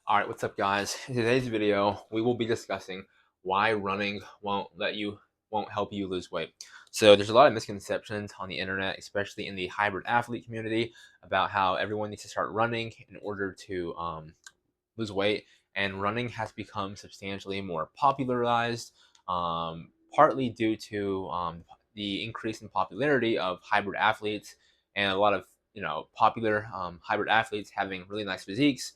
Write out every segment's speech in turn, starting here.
All right, what's up, guys? In today's video, we will be discussing why running won't help you lose weight. So there's a lot of misconceptions on the internet, especially in the hybrid athlete community, about how everyone needs to start running in order to lose weight, and running has become substantially more popularized, partly due to the increase in popularity of hybrid athletes and a lot of popular hybrid athletes having really nice physiques,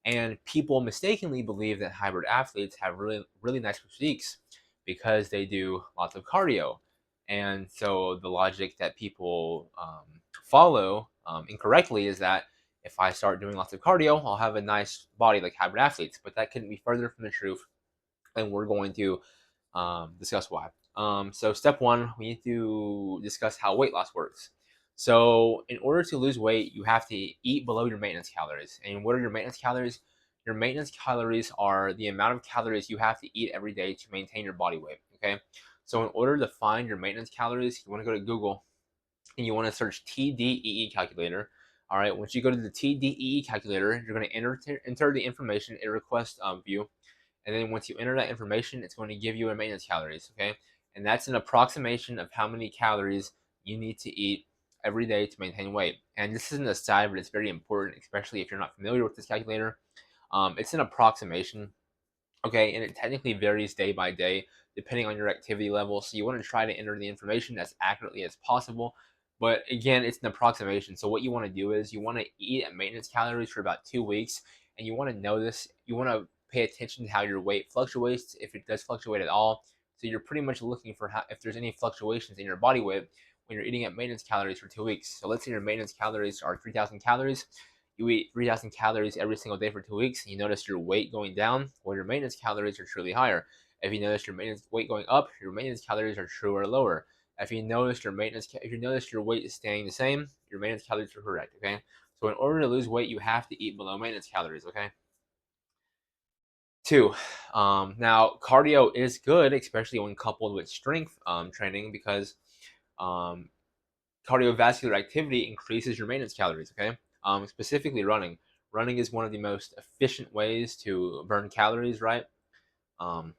and people mistakenly believe that hybrid athletes have really nice physiques because they do lots of cardio. And so the logic that people follow incorrectly is that if I start doing lots of cardio, I'll have a nice body like hybrid athletes. But that couldn't be further from the truth, and we're going to discuss why. So step one, we need to discuss how weight loss works. So in order to lose weight, you have to eat below your maintenance calories. And what are your maintenance calories? Your maintenance calories are the amount of calories you have to eat every day to maintain your body weight. Okay. So in order to find your maintenance calories, you want to go to Google and you want to search TDEE calculator. All right. Once you go to the TDEE calculator, you're going to enter the information it requests of you, and then once you enter that information, it's going to give you a maintenance calories. Okay, and that's an approximation of how many calories you need to eat every day to maintain weight. And this isn't a side, but it's very important, especially if you're not familiar with this calculator. It's an approximation. Okay, and it technically varies day by day depending on your activity level. So you want to try to enter the information as accurately as possible. But again, it's an approximation. So what you want to do is you want to eat at maintenance calories for about 2 weeks, and you want to notice, you want to pay attention to how your weight fluctuates, if it does fluctuate at all. So you're pretty much looking for how, if there's any fluctuations in your body weight when you're eating at maintenance calories for 2 weeks. So let's say your maintenance calories are 3,000 calories. You eat 3,000 calories every single day for 2 weeks, and you notice your weight going down, well, your maintenance calories are truly higher. If you notice your maintenance weight going up, your maintenance calories are truer lower. If you notice your weight is staying the same, your maintenance calories are correct. Okay, so in order to lose weight, you have to eat below maintenance calories. Okay. Two, now cardio is good, especially when coupled with strength training, because um, cardiovascular activity increases your maintenance calories. Okay, specifically running. Running is one of the most efficient ways to burn calories. Right. Um,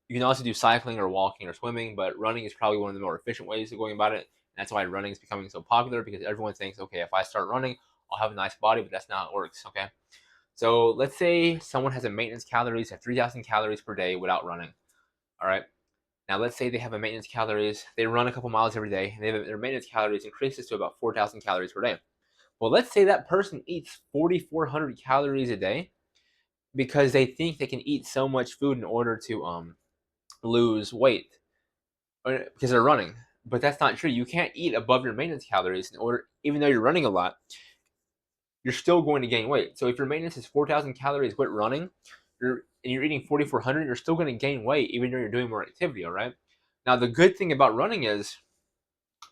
you can also do cycling or walking or swimming, but running is probably one of the more efficient ways of going about it. And that's why running is becoming so popular, because everyone thinks, okay, if I start running, I'll have a nice body, but that's not how it works. Okay. So let's say someone has a maintenance calories of 3,000 calories per day without running. All right. Now, let's say they have a maintenance calories, they run a couple miles every day, and their maintenance calories increases to about 4,000 calories per day. Well, let's say that person eats 4,400 calories a day because they think they can eat so much food in order to lose weight, because they're running. But that's not true. You can't eat above your maintenance calories in order, even though you're running a lot, you're still going to gain weight. So if your maintenance is 4,000 calories with running, you're eating 4,400, you're still going to gain weight even though you're doing more activity. All right. Now the good thing about running is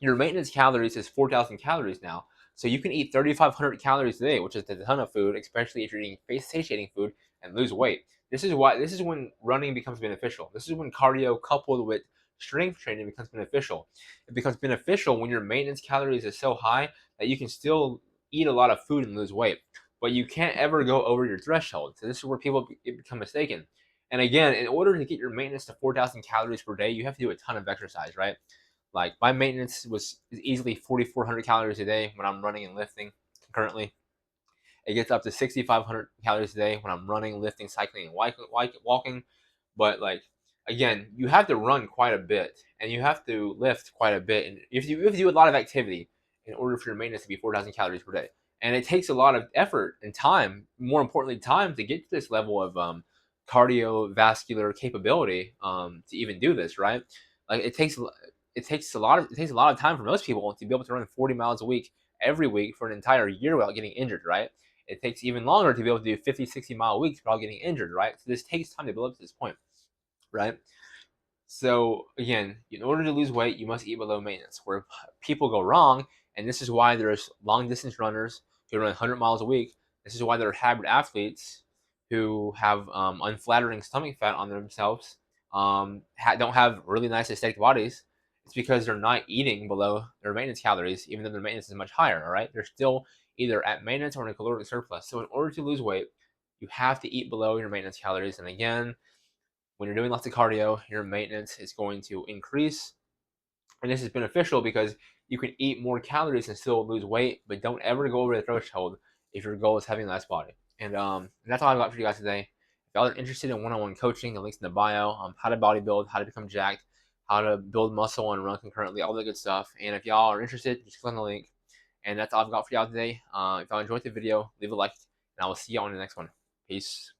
your maintenance calories is 4,000 calories now. So you can eat 3,500 calories a day, which is a ton of food, especially if you're eating satiating food, and lose weight. This is when running becomes beneficial. This is when cardio coupled with strength training becomes beneficial. It becomes beneficial when your maintenance calories is so high that you can still eat a lot of food and lose weight, but you can't ever go over your threshold. So this is where people become mistaken. And again, in order to get your maintenance to 4,000 calories per day, you have to do a ton of exercise, right? Like my maintenance was easily 4,400 calories a day when I'm running and lifting concurrently. It gets up to 6,500 calories a day when I'm running, lifting, cycling, and walking. But like again, you have to run quite a bit and you have to lift quite a bit, and you have to do a lot of activity in order for your maintenance to be 4,000 calories per day. And it takes a lot of effort and time. More importantly, time to get to this level of cardiovascular capability to even do this. Right? Like it takes a lot of time for most people to be able to run 40 miles a week every week for an entire year without getting injured. Right? It takes even longer to be able to do 50, 60-mile weeks without getting injured, right? So this takes time to build up to this point, right? So again, in order to lose weight, you must eat below maintenance. Where people go wrong, and this is why there's long distance runners who run 100 miles a week. This is why there are hybrid athletes who have unflattering stomach fat on themselves, don't have really nice aesthetic bodies. It's because they're not eating below their maintenance calories, even though their maintenance is much higher. All right, they're still either at maintenance or in a caloric surplus. So in order to lose weight, you have to eat below your maintenance calories. And again, when you're doing lots of cardio, your maintenance is going to increase. And this is beneficial because you can eat more calories and still lose weight, but don't ever go over the threshold if your goal is having less body. And that's all I've got for you guys today. If y'all are interested in one-on-one coaching, the links in the bio, how to bodybuild, how to become jacked, how to build muscle and run concurrently, all the good stuff. And if y'all are interested, just click on the link. And that's all I've got for y'all today. If y'all enjoyed the video, leave a like, and I will see you on the next one. Peace.